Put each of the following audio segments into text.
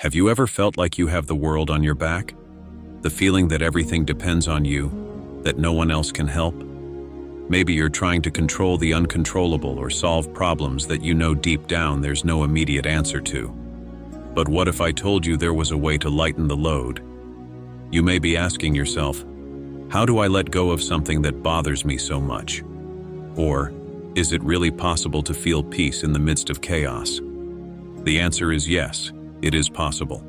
Have you ever felt like you have the world on your back? The feeling that everything depends on you, that no one else can help? Maybe you're trying to control the uncontrollable or solve problems that you know deep down there's no immediate answer to. But what if I told you there was a way to lighten the load? You may be asking yourself, how do I let go of something that bothers me so much? Or, is it really possible to feel peace in the midst of chaos? The answer is yes, it is possible.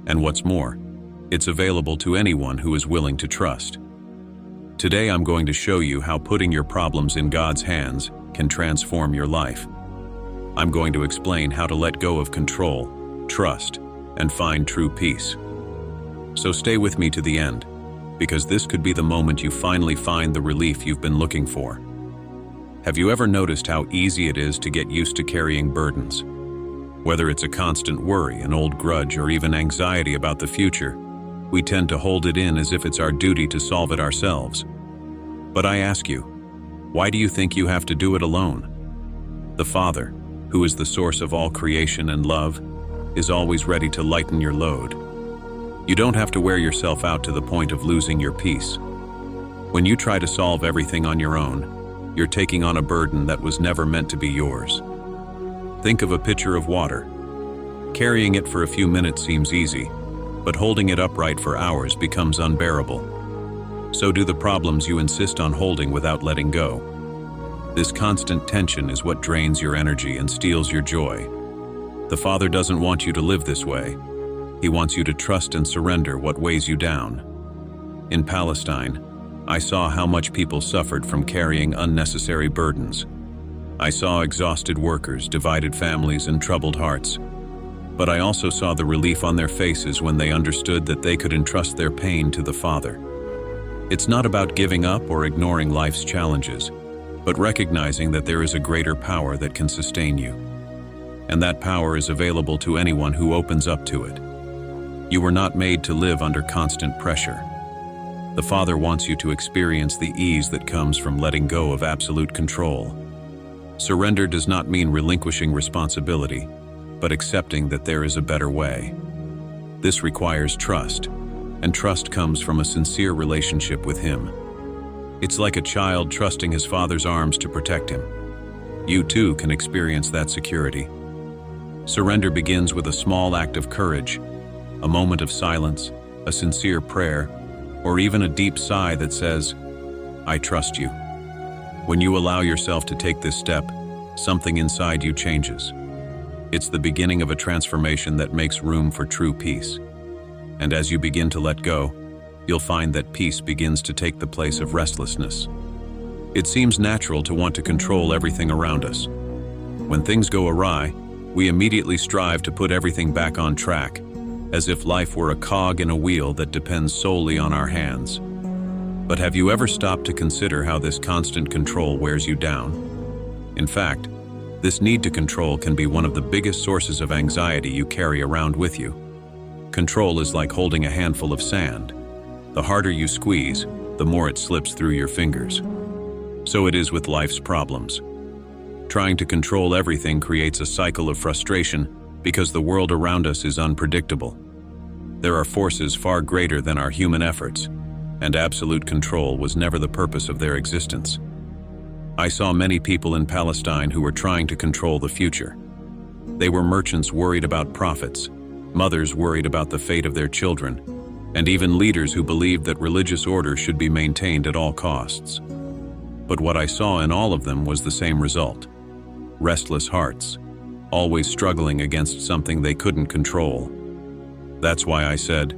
And what's more, it's available to anyone who is willing to trust. Today I'm going to show you how putting your problems in God's hands can transform your life. I'm going to explain how to let go of control, trust, and find true peace. So stay with me to the end, because this could be the moment you finally find the relief you've been looking for. Have you ever noticed how easy it is to get used to carrying burdens? Whether it's a constant worry, an old grudge, or even anxiety about the future, we tend to hold it in as if it's our duty to solve it ourselves. But I ask you, why do you think you have to do it alone? The Father, who is the source of all creation and love, is always ready to lighten your load. You don't have to wear yourself out to the point of losing your peace. When you try to solve everything on your own, you're taking on a burden that was never meant to be yours. Think of a pitcher of water. Carrying it for a few minutes seems easy, but holding it upright for hours becomes unbearable. So do the problems you insist on holding without letting go. This constant tension is what drains your energy and steals your joy. The Father doesn't want you to live this way. He wants you to trust and surrender what weighs you down. In Palestine, I saw how much people suffered from carrying unnecessary burdens. I saw exhausted workers, divided families, and troubled hearts. But I also saw the relief on their faces when they understood that they could entrust their pain to the Father. It's not about giving up or ignoring life's challenges, but recognizing that there is a greater power that can sustain you. And that power is available to anyone who opens up to it. You were not made to live under constant pressure. The Father wants you to experience the ease that comes from letting go of absolute control. Surrender does not mean relinquishing responsibility, but accepting that there is a better way. This requires trust, and trust comes from a sincere relationship with Him. It's like a child trusting his father's arms to protect him. You too can experience that security. Surrender begins with a small act of courage, a moment of silence, a sincere prayer, or even a deep sigh that says, "I trust you." When you allow yourself to take this step, something inside you changes. It's the beginning of a transformation that makes room for true peace. And as you begin to let go, you'll find that peace begins to take the place of restlessness. It seems natural to want to control everything around us. When things go awry, we immediately strive to put everything back on track, as if life were a cog in a wheel that depends solely on our hands. But have you ever stopped to consider how this constant control wears you down? In fact, this need to control can be one of the biggest sources of anxiety you carry around with you. Control is like holding a handful of sand. The harder you squeeze, the more it slips through your fingers. So it is with life's problems. Trying to control everything creates a cycle of frustration because the world around us is unpredictable. There are forces far greater than our human efforts, and absolute control was never the purpose of their existence. I saw many people in Palestine who were trying to control the future. They were merchants worried about profits, mothers worried about the fate of their children, and even leaders who believed that religious order should be maintained at all costs. But what I saw in all of them was the same result: restless hearts, always struggling against something they couldn't control. That's why I said,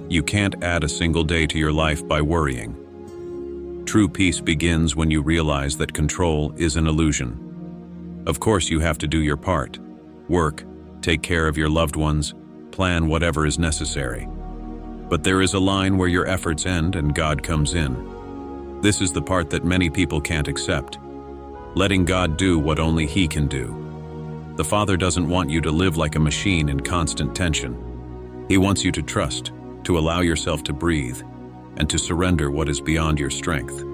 you can't add a single day to your life by worrying. True peace begins when you realize that control is an illusion. Of course, you have to do your part. Work, take care of your loved ones, plan whatever is necessary. But there is a line where your efforts end and God comes in. This is the part that many people can't accept. Letting God do what only He can do. The Father doesn't want you to live like a machine in constant tension. He wants you to trust, to allow yourself to breathe, and to surrender what is beyond your strength.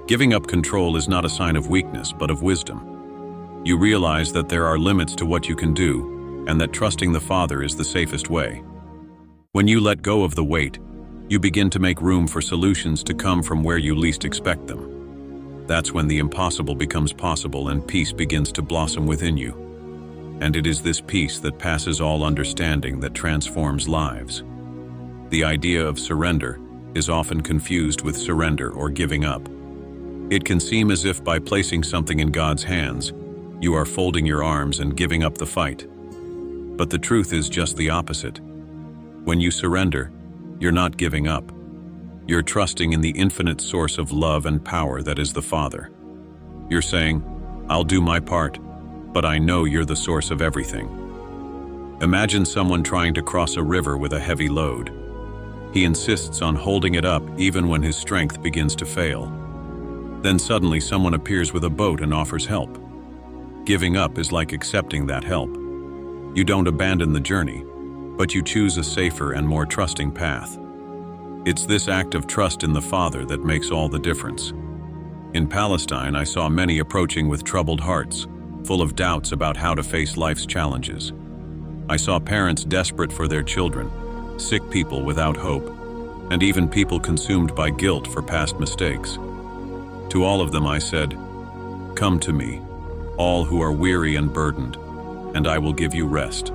Giving up control is not a sign of weakness, but of wisdom. You realize that there are limits to what you can do, and that trusting the Father is the safest way. When you let go of the weight, you begin to make room for solutions to come from where you least expect them. That's when the impossible becomes possible and peace begins to blossom within you. And it is this peace that passes all understanding that transforms lives. The idea of surrender is often confused with surrender or giving up. It can seem as if by placing something in God's hands, you are folding your arms and giving up the fight. But the truth is just the opposite. When you surrender, you're not giving up. You're trusting in the infinite source of love and power that is the Father. You're saying, "I'll do my part, but I know you're the source of everything." Imagine someone trying to cross a river with a heavy load. He insists on holding it up even when his strength begins to fail. Then suddenly someone appears with a boat and offers help. Giving up is like accepting that help. You don't abandon the journey, but you choose a safer and more trusting path. It's this act of trust in the Father that makes all the difference. In Palestine, I saw many approaching with troubled hearts, full of doubts about how to face life's challenges. I saw parents desperate for their children, sick people without hope, and even people consumed by guilt for past mistakes. To all of them I said, "Come to me, all who are weary and burdened, and I will give you rest."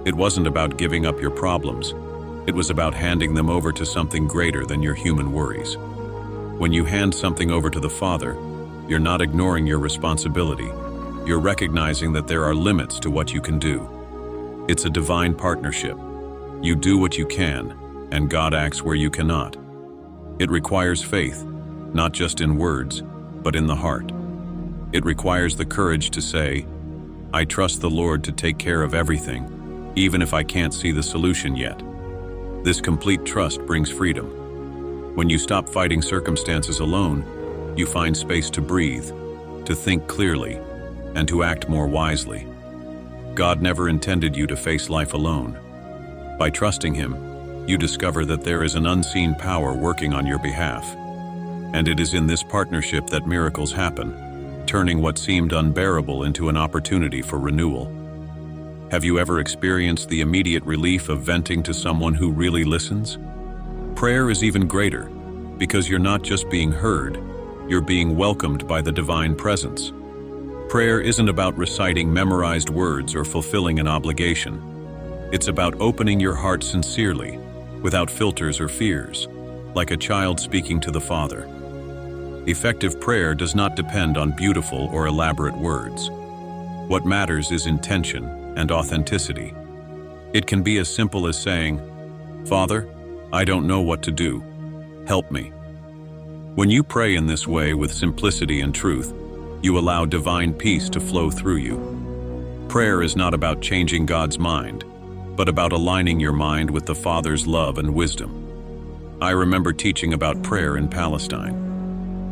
It wasn't about giving up your problems. It was about handing them over to something greater than your human worries. When you hand something over to the Father, you're not ignoring your responsibility. You're recognizing that there are limits to what you can do. It's a divine partnership. You do what you can, and God acts where you cannot. It requires faith, not just in words, but in the heart. It requires the courage to say, "I trust the Lord to take care of everything, even if I can't see the solution yet." This complete trust brings freedom. When you stop fighting circumstances alone, you find space to breathe, to think clearly, and to act more wisely. God never intended you to face life alone. By trusting Him, you discover that there is an unseen power working on your behalf. And it is in this partnership that miracles happen, turning what seemed unbearable into an opportunity for renewal. Have you ever experienced the immediate relief of venting to someone who really listens? Prayer is even greater, because you're not just being heard, you're being welcomed by the divine presence. Prayer isn't about reciting memorized words or fulfilling an obligation. It's about opening your heart sincerely, without filters or fears, like a child speaking to the Father. Effective prayer does not depend on beautiful or elaborate words. What matters is intention and authenticity. It can be as simple as saying, "Father, I don't know what to do. Help me." When you pray in this way with simplicity and truth, you allow divine peace to flow through you. Prayer is not about changing God's mind, but about aligning your mind with the Father's love and wisdom. I remember teaching about prayer in Palestine.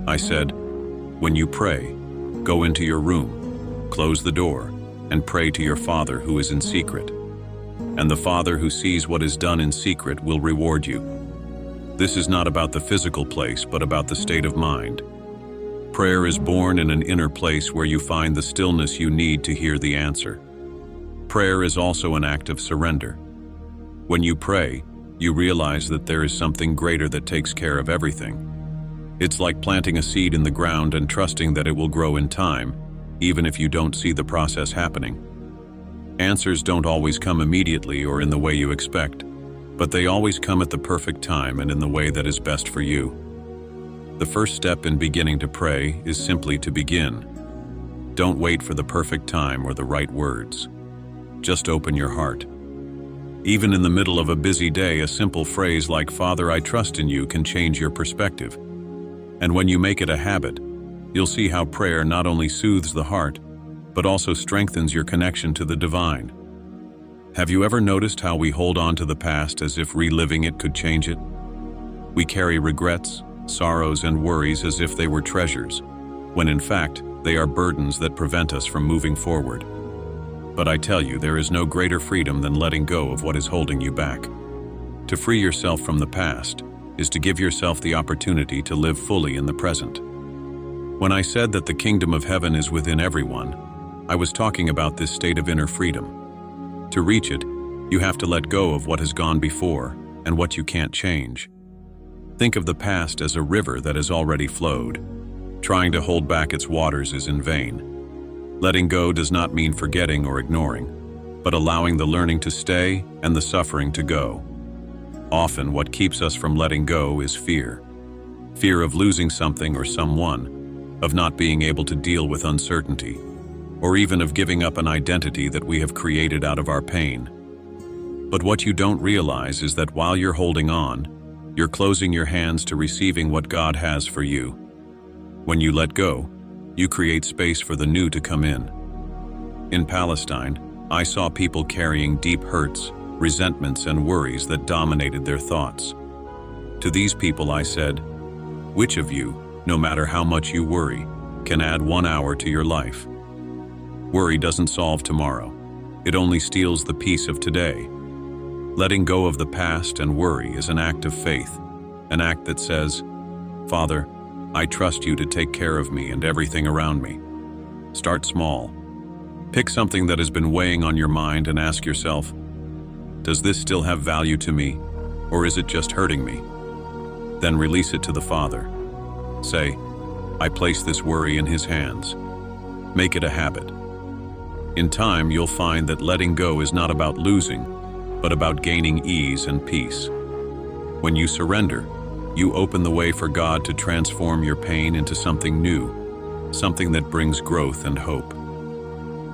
I said, "When you pray, go into your room, close the door, and pray to your Father who is in secret. And the Father who sees what is done in secret will reward you." This is not about the physical place, but about the state of mind. Prayer is born in an inner place where you find the stillness you need to hear the answer. Prayer is also an act of surrender. When you pray, you realize that there is something greater that takes care of everything. It's like planting a seed in the ground and trusting that it will grow in time, even if you don't see the process happening. Answers don't always come immediately or in the way you expect, but they always come at the perfect time and in the way that is best for you. The first step in beginning to pray is simply to begin. Don't wait for the perfect time or the right words. Just open your heart. Even in the middle of a busy day, a simple phrase like "Father, I trust in you" can change your perspective. And when you make it a habit, you'll see how prayer not only soothes the heart, but also strengthens your connection to the divine. Have you ever noticed how we hold on to the past as if reliving it could change it? We carry regrets, sorrows, and worries as if they were treasures, when in fact, they are burdens that prevent us from moving forward. But I tell you, there is no greater freedom than letting go of what is holding you back. To free yourself from the past is to give yourself the opportunity to live fully in the present. When I said that the kingdom of heaven is within everyone, I was talking about this state of inner freedom. To reach it, you have to let go of what has gone before and what you can't change. Think of the past as a river that has already flowed. Trying to hold back its waters is in vain. Letting go does not mean forgetting or ignoring, but allowing the learning to stay and the suffering to go. Often, what keeps us from letting go is fear. Fear of losing something or someone, of not being able to deal with uncertainty, or even of giving up an identity that we have created out of our pain. But what you don't realize is that while you're holding on, you're closing your hands to receiving what God has for you. When you let go, you create space for the new to come in. In Palestine, I saw people carrying deep hurts, resentments, and worries that dominated their thoughts. To these people I said, "Which of you, no matter how much you worry, can add 1 hour to your life?" Worry doesn't solve tomorrow. It only steals the peace of today. Letting go of the past and worry is an act of faith, an act that says, "Father, I trust you to take care of me and everything around me." Start small. Pick something that has been weighing on your mind and ask yourself, does this still have value to me, or is it just hurting me? Then release it to the Father. Say, "I place this worry in His hands." Make it a habit. In time, you'll find that letting go is not about losing, but about gaining ease and peace. When you surrender, you open the way for God to transform your pain into something new, something that brings growth and hope.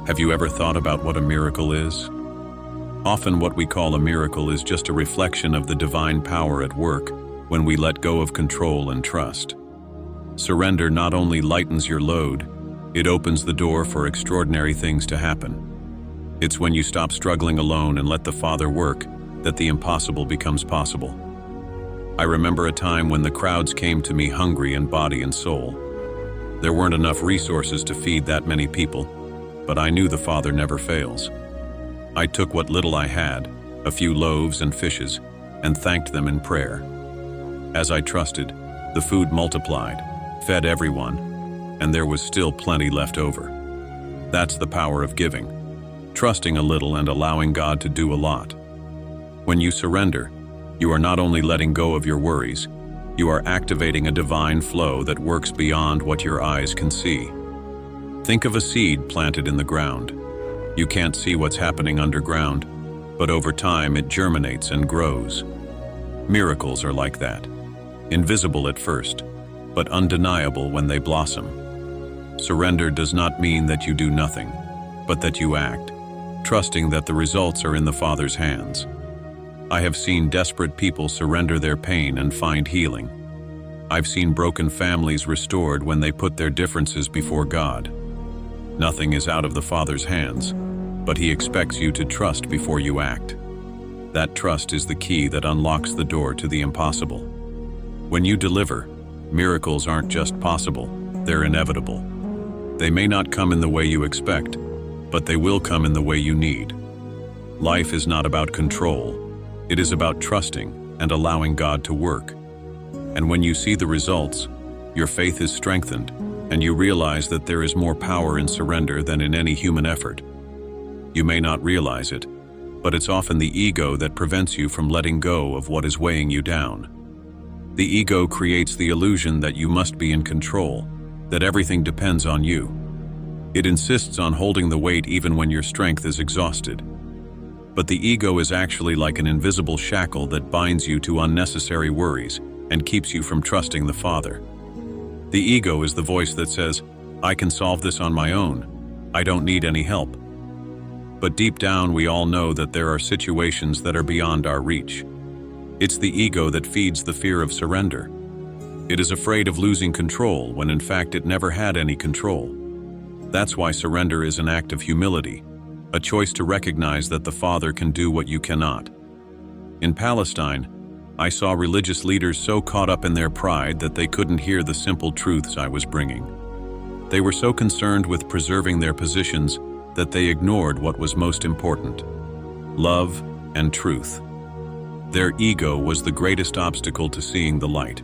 Have you ever thought about what a miracle is? Often what we call a miracle is just a reflection of the divine power at work when we let go of control and trust. Surrender not only lightens your load, it opens the door for extraordinary things to happen. It's when you stop struggling alone and let the Father work that the impossible becomes possible. I remember a time when the crowds came to me hungry in body and soul. There weren't enough resources to feed that many people, but I knew the Father never fails. I took what little I had, a few loaves and fishes, and thanked them in prayer. As I trusted, the food multiplied, fed everyone, and there was still plenty left over. That's the power of giving, trusting a little and allowing God to do a lot. When you surrender, you are not only letting go of your worries, you are activating a divine flow that works beyond what your eyes can see. Think of a seed planted in the ground. You can't see what's happening underground, but over time it germinates and grows. Miracles are like that, invisible at first, but undeniable when they blossom. Surrender does not mean that you do nothing, but that you act, trusting that the results are in the Father's hands. I have seen desperate people surrender their pain and find healing. I've seen broken families restored when they put their differences before God. Nothing is out of the Father's hands, but He expects you to trust before you act. That trust is the key that unlocks the door to the impossible. When you deliver, miracles aren't just possible, they're inevitable. They may not come in the way you expect, but they will come in the way you need. Life is not about control. It is about trusting and allowing God to work. And when you see the results, your faith is strengthened, and you realize that there is more power in surrender than in any human effort. You may not realize it, but it's often the ego that prevents you from letting go of what is weighing you down. The ego creates the illusion that you must be in control, that everything depends on you. It insists on holding the weight even when your strength is exhausted. But the ego is actually like an invisible shackle that binds you to unnecessary worries and keeps you from trusting the Father. The ego is the voice that says, "I can solve this on my own. I don't need any help." But deep down, we all know that there are situations that are beyond our reach. It's the ego that feeds the fear of surrender. It is afraid of losing control when in fact it never had any control. That's why surrender is an act of humility, a choice to recognize that the Father can do what you cannot. In Palestine, I saw religious leaders so caught up in their pride that they couldn't hear the simple truths I was bringing. They were so concerned with preserving their positions that they ignored what was most important: love and truth. Their ego was the greatest obstacle to seeing the light.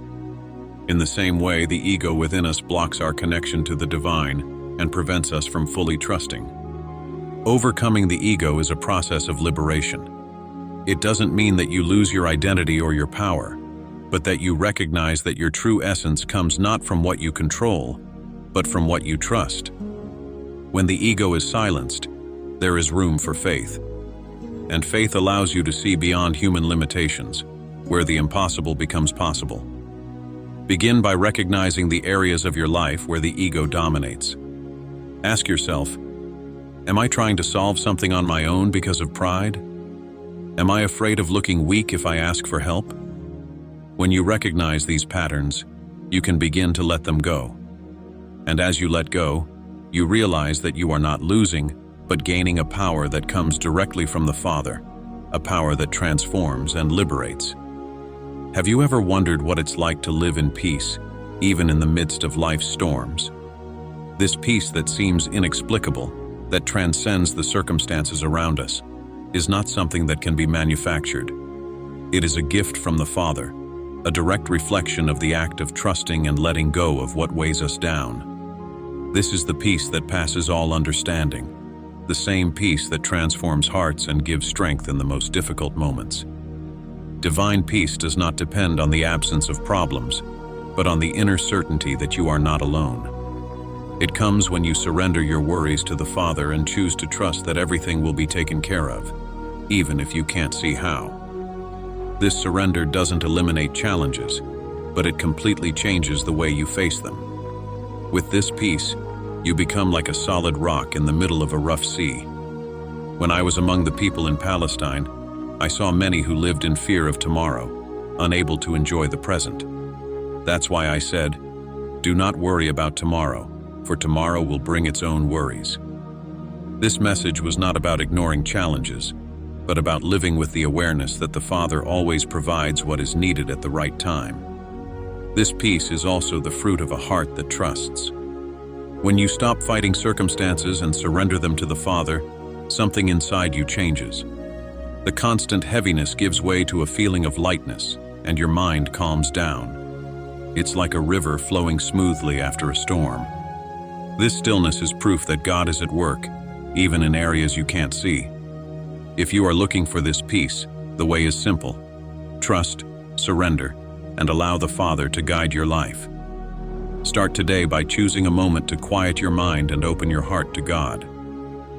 In the same way, the ego within us blocks our connection to the divine and prevents us from fully trusting. Overcoming the ego is a process of liberation. It doesn't mean that you lose your identity or your power, but that you recognize that your true essence comes not from what you control, but from what you trust. When the ego is silenced, there is room for faith. And faith allows you to see beyond human limitations, where the impossible becomes possible. Begin by recognizing the areas of your life where the ego dominates. Ask yourself, am I trying to solve something on my own because of pride? Am I afraid of looking weak if I ask for help? When you recognize these patterns, you can begin to let them go. And as you let go, you realize that you are not losing, but gaining a power that comes directly from the Father, a power that transforms and liberates. Have you ever wondered what it's like to live in peace, even in the midst of life's storms? This peace that seems inexplicable, that transcends the circumstances around us, is not something that can be manufactured. It is a gift from the Father, a direct reflection of the act of trusting and letting go of what weighs us down. This is the peace that passes all understanding, the same peace that transforms hearts and gives strength in the most difficult moments. Divine peace does not depend on the absence of problems, but on the inner certainty that you are not alone. It comes when you surrender your worries to the Father and choose to trust that everything will be taken care of, even if you can't see how. This surrender doesn't eliminate challenges, but it completely changes the way you face them. With this peace, you become like a solid rock in the middle of a rough sea. When I was among the people in Palestine, I saw many who lived in fear of tomorrow, unable to enjoy the present. That's why I said, do not worry about tomorrow, for tomorrow will bring its own worries. This message was not about ignoring challenges, but about living with the awareness that the Father always provides what is needed at the right time. This peace is also the fruit of a heart that trusts. When you stop fighting circumstances and surrender them to the Father, something inside you changes. The constant heaviness gives way to a feeling of lightness, and your mind calms down. It's like a river flowing smoothly after a storm. This stillness is proof that God is at work, even in areas you can't see. If you are looking for this peace, the way is simple. Trust, surrender, and allow the Father to guide your life. Start today by choosing a moment to quiet your mind and open your heart to God.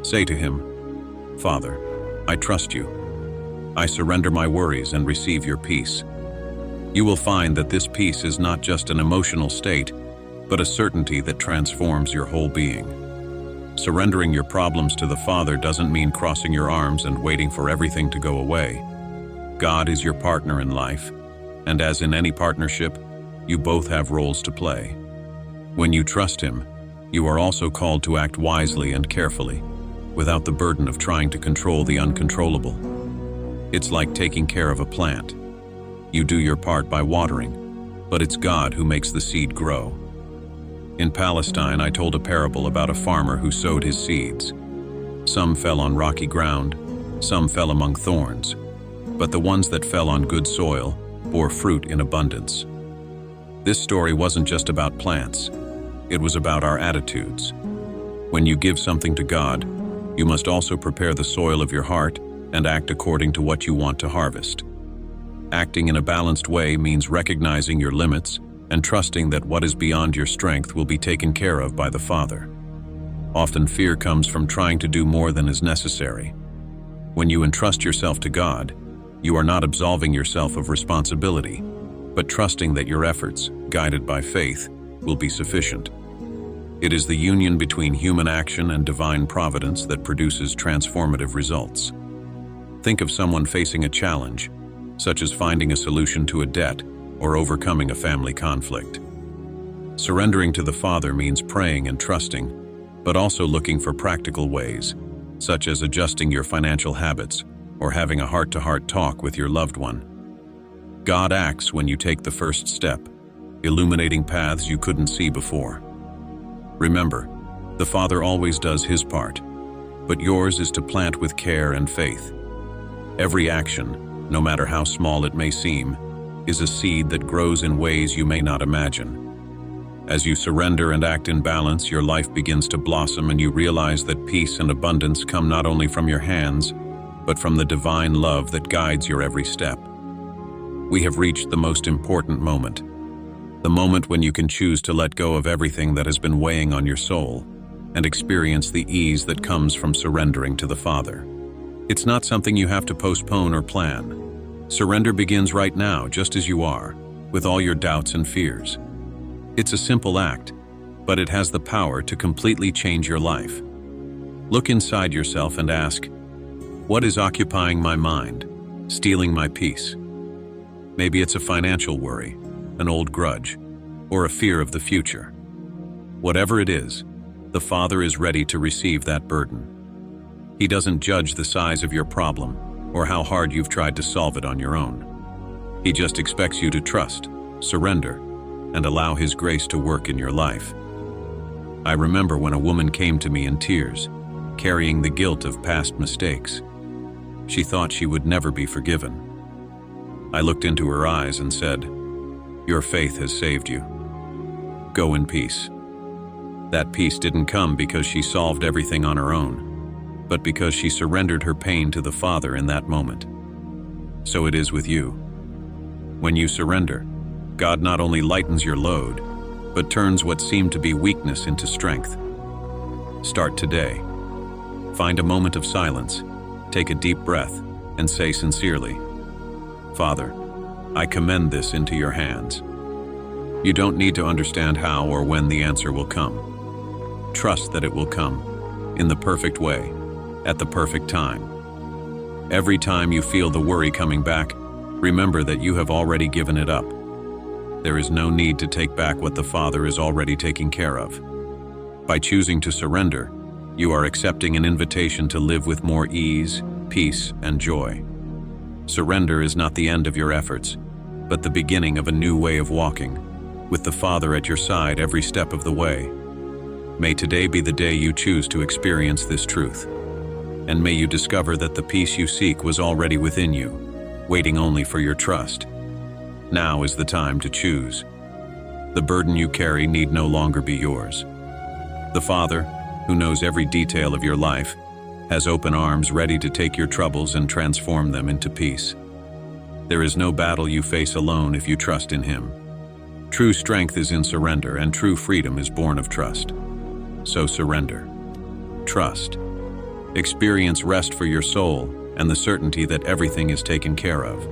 Say to Him, Father, I trust you. I surrender my worries and receive your peace. You will find that this peace is not just an emotional state, but a certainty that transforms your whole being. Surrendering your problems to the Father doesn't mean crossing your arms and waiting for everything to go away. God is your partner in life, and as in any partnership, you both have roles to play. When you trust Him, you are also called to act wisely and carefully, without the burden of trying to control the uncontrollable. It's like taking care of a plant. You do your part by watering, but it's God who makes the seed grow. In Palestine, I told a parable about a farmer who sowed his seeds. Some fell on rocky ground, some fell among thorns, but the ones that fell on good soil bore fruit in abundance. This story wasn't just about plants, it was about our attitudes. When you give something to God, you must also prepare the soil of your heart and act according to what you want to harvest. Acting in a balanced way means recognizing your limits and trusting that what is beyond your strength will be taken care of by the Father. Often fear comes from trying to do more than is necessary. When you entrust yourself to God, you are not absolving yourself of responsibility, but trusting that your efforts, guided by faith, will be sufficient. It is the union between human action and divine providence that produces transformative results. Think of someone facing a challenge, such as finding a solution to a debt or overcoming a family conflict. Surrendering to the Father means praying and trusting, but also looking for practical ways, such as adjusting your financial habits or having a heart-to-heart talk with your loved one. God acts when you take the first step, illuminating paths you couldn't see before. Remember, the Father always does His part, but yours is to plant with care and faith. Every action, no matter how small it may seem, is a seed that grows in ways you may not imagine. As you surrender and act in balance, your life begins to blossom and you realize that peace and abundance come not only from your hands, but from the divine love that guides your every step. We have reached the most important moment, the moment when you can choose to let go of everything that has been weighing on your soul and experience the ease that comes from surrendering to the Father. It's not something you have to postpone or plan. Surrender begins right now, just as you are, with all your doubts and fears. It's a simple act, but it has the power to completely change your life. Look inside yourself and ask, what is occupying my mind, stealing my peace? Maybe it's a financial worry, an old grudge, or a fear of the future. Whatever it is, the Father is ready to receive that burden. He doesn't judge the size of your problem or how hard you've tried to solve it on your own. He just expects you to trust, surrender, and allow His grace to work in your life. I remember when a woman came to me in tears, carrying the guilt of past mistakes. She thought she would never be forgiven. I looked into her eyes and said, "Your faith has saved you. Go in peace." That peace didn't come because she solved everything on her own, but because she surrendered her pain to the Father in that moment. So it is with you. When you surrender, God not only lightens your load, but turns what seemed to be weakness into strength. Start today. Find a moment of silence, take a deep breath, and say sincerely, "Father, I commend this into your hands." You don't need to understand how or when the answer will come. Trust that it will come, in the perfect way, at the perfect time. Every time you feel the worry coming back, remember that you have already given it up. There is no need to take back what the Father is already taking care of. By choosing to surrender, you are accepting an invitation to live with more ease, peace, and joy. Surrender is not the end of your efforts, but the beginning of a new way of walking, with the Father at your side every step of the way. May today be the day you choose to experience this truth. And may you discover that the peace you seek was already within you, waiting only for your trust. Now is the time to choose. The burden you carry need no longer be yours. The Father, who knows every detail of your life, has open arms ready to take your troubles and transform them into peace. There is no battle you face alone if you trust in Him. True strength is in surrender, and true freedom is born of trust. So surrender. Trust. Experience rest for your soul and the certainty that everything is taken care of.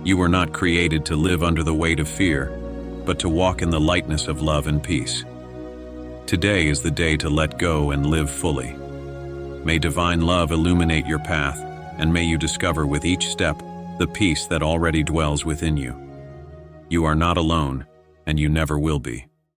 You were not created to live under the weight of fear, but to walk in the lightness of love and peace. Today is the day to let go and live fully. May divine love illuminate your path, and may you discover with each step the peace that already dwells within you. You are not alone, and you never will be.